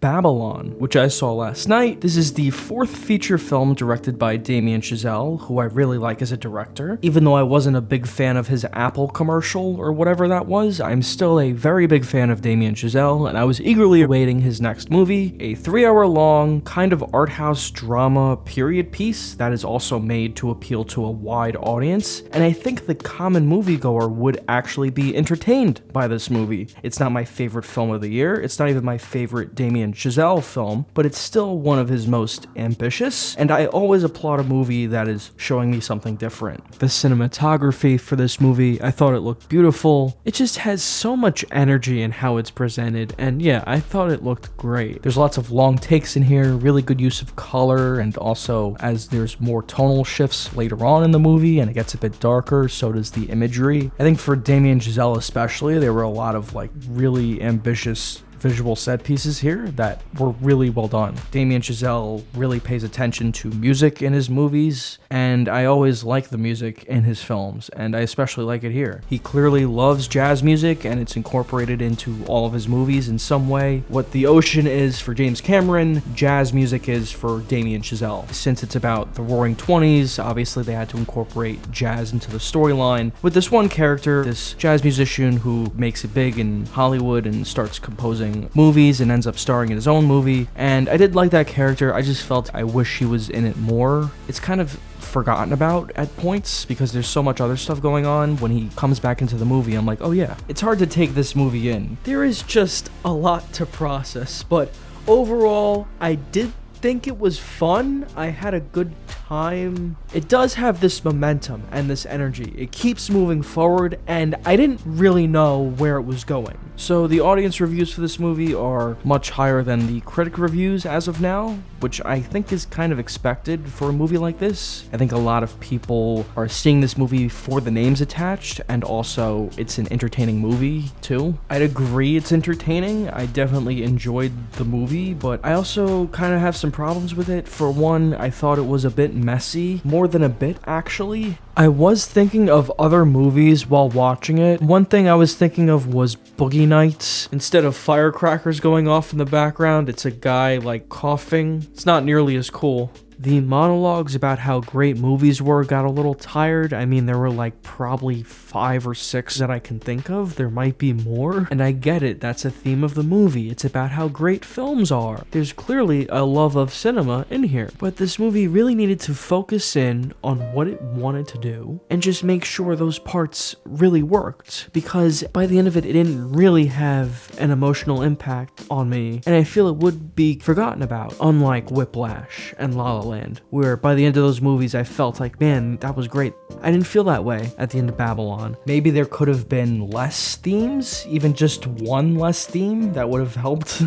Babylon, which I saw last night. This is the fourth feature film directed by Damien Chazelle, who I really like as a director. Even though I wasn't a big fan of his Apple commercial or whatever that was, I'm still a very big fan of Damien Chazelle, and I was eagerly awaiting his next movie, a 3-hour-long kind of art house drama period piece that is also made to appeal to a wide audience, and I think the common moviegoer would actually be entertained by this movie. It's not my favorite film of the year, it's not even my favorite Damien Chazelle film, but it's still one of his most ambitious, and I always applaud a movie that is showing me something different. The cinematography for this movie, I thought it looked beautiful. It just has so much energy in how it's presented, and yeah, I thought it looked great. There's lots of long takes in here, really good use of color, and also as there's more tonal shifts later on in the movie and it gets a bit darker, so does the imagery. I think for Damien Chazelle especially, there were a lot of really ambitious visual set pieces here that were really well done. Damien Chazelle really pays attention to music in his movies, and I always like the music in his films, and I especially like it here. He clearly loves jazz music, and it's incorporated into all of his movies in some way. What The Ocean is for James Cameron, jazz music is for Damien Chazelle. Since it's about the Roaring 20s, obviously they had to incorporate jazz into the storyline. With this one character, this jazz musician who makes it big in Hollywood and starts composing movies and ends up starring in his own movie, and I did like that character. I just felt I wish he was in it more. It's kind of forgotten about at points because there's so much other stuff going on. When he comes back into the movie, I'm like, oh yeah. It's hard to take this movie in. There is just a lot to process, but overall, I did think it was fun. I had a good time. It does have this momentum and this energy. It keeps moving forward, and I didn't really know where it was going. So the audience reviews for this movie are much higher than the critic reviews as of now, which I think is kind of expected for a movie like this. I think a lot of people are seeing this movie for the names attached, and also it's an entertaining movie too. I'd agree it's entertaining. I definitely enjoyed the movie, but I also kind of have some problems with it. For one, I thought it was a bit messy, more than a bit actually. I was thinking of other movies while watching it. One thing I was thinking of was Boogie Nights. Instead of firecrackers going off in the background, it's a guy coughing. It's not nearly as cool. The monologues about how great movies were got a little tired. I mean, there were probably 5 or 6 that I can think of. There might be more. And I get it, that's a theme of the movie. It's about how great films are. There's clearly a love of cinema in here. But this movie really needed to focus in on what it wanted to do and just make sure those parts really worked. Because by the end of it, it didn't really have an emotional impact on me. And I feel it would be forgotten about, unlike Whiplash and La La Land, where by the end of those movies I felt like, man, that was great. I didn't feel that way at the end of Babylon. Maybe there could have been less themes, even just one less theme that would have helped.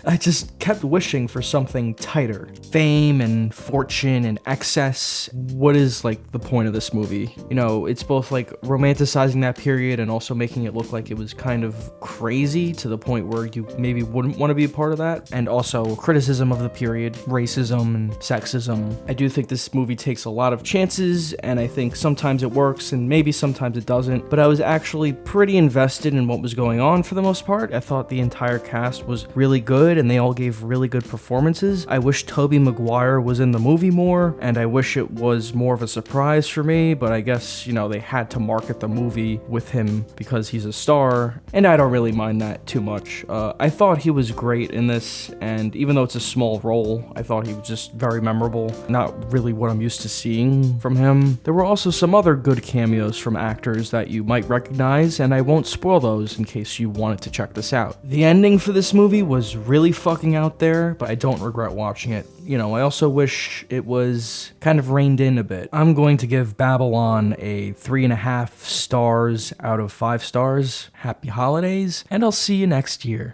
I just kept wishing for something tighter. Fame and fortune and excess. What is the point of this movie? It's both romanticizing that period and also making it look like it was kind of crazy to the point where you maybe wouldn't want to be a part of that, and also criticism of the period, racism and sexism. I do think this movie takes a lot of chances, and I think sometimes it works and maybe sometimes it doesn't, but I was actually pretty invested in what was going on for the most part. I thought the entire cast was really good and they all gave really good performances. I wish Tobey Maguire was in the movie more, and I wish it was more of a surprise for me, but I guess, they had to market the movie with him because he's a star, and I don't really mind that too much. I thought he was great in this, and even though it's a small role, I thought he was just very memorable. Not really what I'm used to seeing from him. There were also some other good cameos from actors that you might recognize, and I won't spoil those in case you wanted to check this out. The ending for this movie was really fucking out there, but I don't regret watching it. I also wish it was kind of reined in a bit. I'm going to give Babylon a 3.5 stars out of 5 stars. Happy holidays, and I'll see you next year.